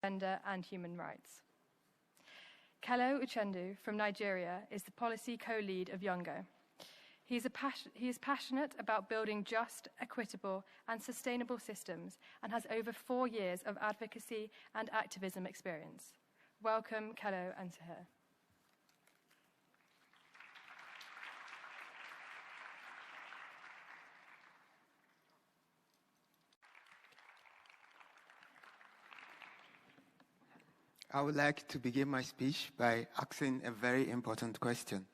gender and human rights. Kelo Uchendu from Nigeria is the policy co-lead of Yongo. He is passionate about building just, equitable, and sustainable systems and has over 4 years of advocacy and activism experience. Welcome, Kelo and Sahir. I would like to begin my speech by asking a very important question.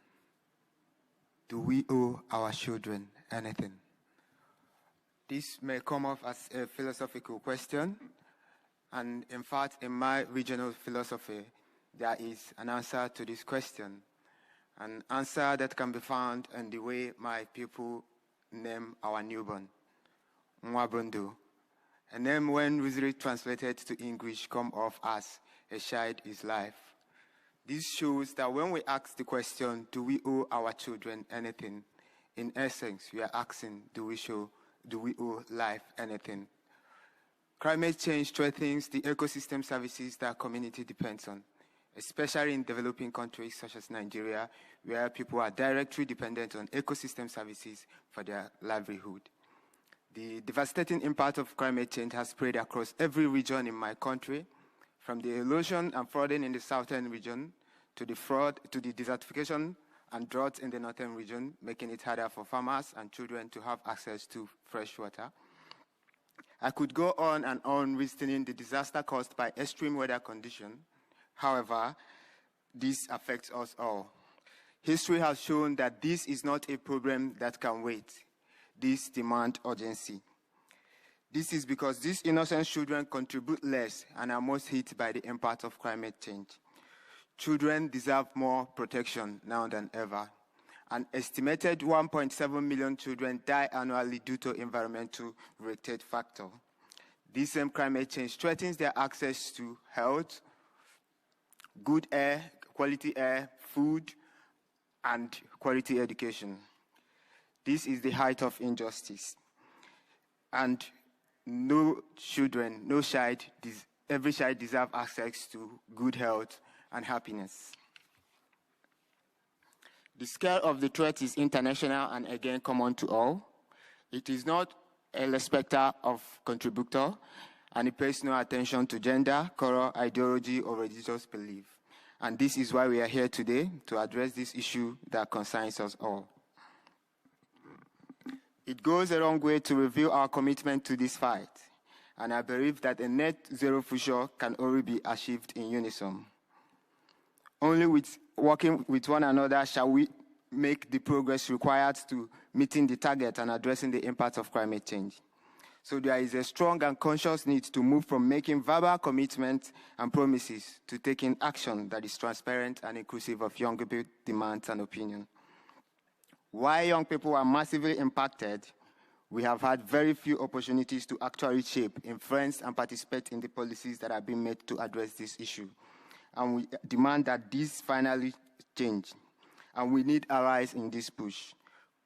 Do we owe our children anything? This may come off as a philosophical question, and in fact, in my regional philosophy, there is an answer to this question, an answer that can be found in the way my people name our newborn, Mwabundu. A name when loosely translated to English come off as a child is life. This shows that when we ask the question, do we owe our children anything? In essence, we are asking, do we owe life anything? Climate change threatens the ecosystem services that our community depends on, especially in developing countries such as Nigeria, where people are directly dependent on ecosystem services for their livelihood. The devastating impact of climate change has spread across every region in my country, from the erosion and flooding in the southern region to the desertification and drought in the northern region, making it harder for farmers and children to have access to fresh water. I could go on and on listing the disaster caused by extreme weather conditions. However, this affects us all. History has shown that this is not a problem that can wait. This demands urgency. This is because these innocent children contribute less and are most hit by the impact of climate change. Children deserve more protection now than ever. An estimated 1.7 million children die annually due to environmental-related factors. This same climate change threatens their access to health, good air, quality air, food, and quality education. This is the height of injustice. And every child deserves access to good health and happiness. The scale of the threat is international and again common to all. It is not a respecter of contributor, and it pays no attention to gender, color, ideology, or religious belief. And this is why we are here today, to address this issue that concerns us all. It goes a long way to reveal our commitment to this fight, and I believe that a net zero future can only be achieved in unison. Only with working with one another shall we make the progress required to meeting the target and addressing the impact of climate change. So there is a strong and conscious need to move from making verbal commitments and promises to taking action that is transparent and inclusive of young people's demands and opinions. While young people are massively impacted, we have had very few opportunities to actually shape, influence, and participate in the policies that are being made to address this issue. And we demand that this finally change. And we need allies in this push.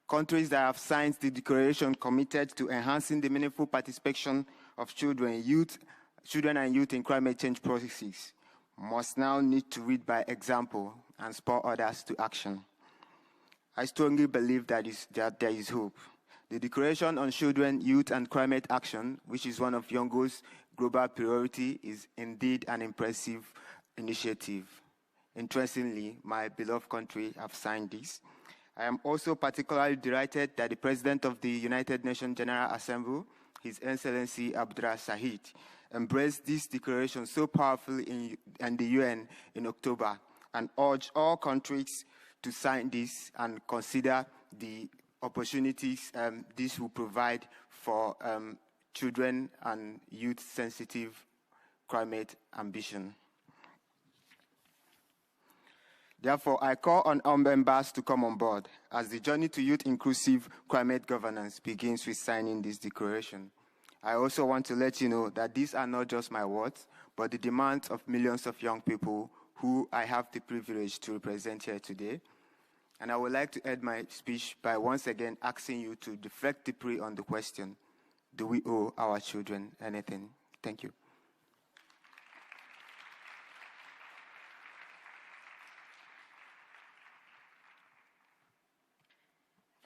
Countries that have signed the declaration committed to enhancing the meaningful participation of children and youth in climate change processes must now need to lead by example and spur others to action. I strongly believe that there is hope. The Declaration on Children, Youth and Climate Action, which is one of Yongo's global priority, is indeed an impressive initiative. Interestingly, my beloved country have signed this. I am also particularly delighted that the President of the United Nations General Assembly, His Excellency Abdullah Sahid, embraced this declaration so powerfully in the UN in October and urged all countries to sign this and consider the opportunities this will provide for children and youth-sensitive climate ambition. Therefore, I call on all members to come on board as the journey to youth-inclusive climate governance begins with signing this declaration. I also want to let you know that these are not just my words, but the demands of millions of young people who I have the privilege to represent here today. And I would like to end my speech by once again asking you to reflect deeply on the question, do we owe our children anything? Thank you.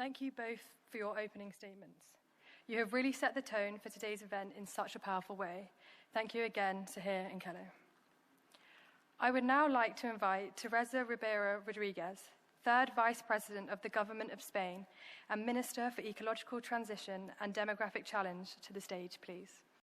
Thank you both for your opening statements. You have really set the tone for today's event in such a powerful way. Thank you again, Sahir and Kelo. I would now like to invite Teresa Ribeiro Rodriguez, Third Vice President of the Government of Spain and Minister for Ecological Transition and Demographic Challenge, to the stage, please.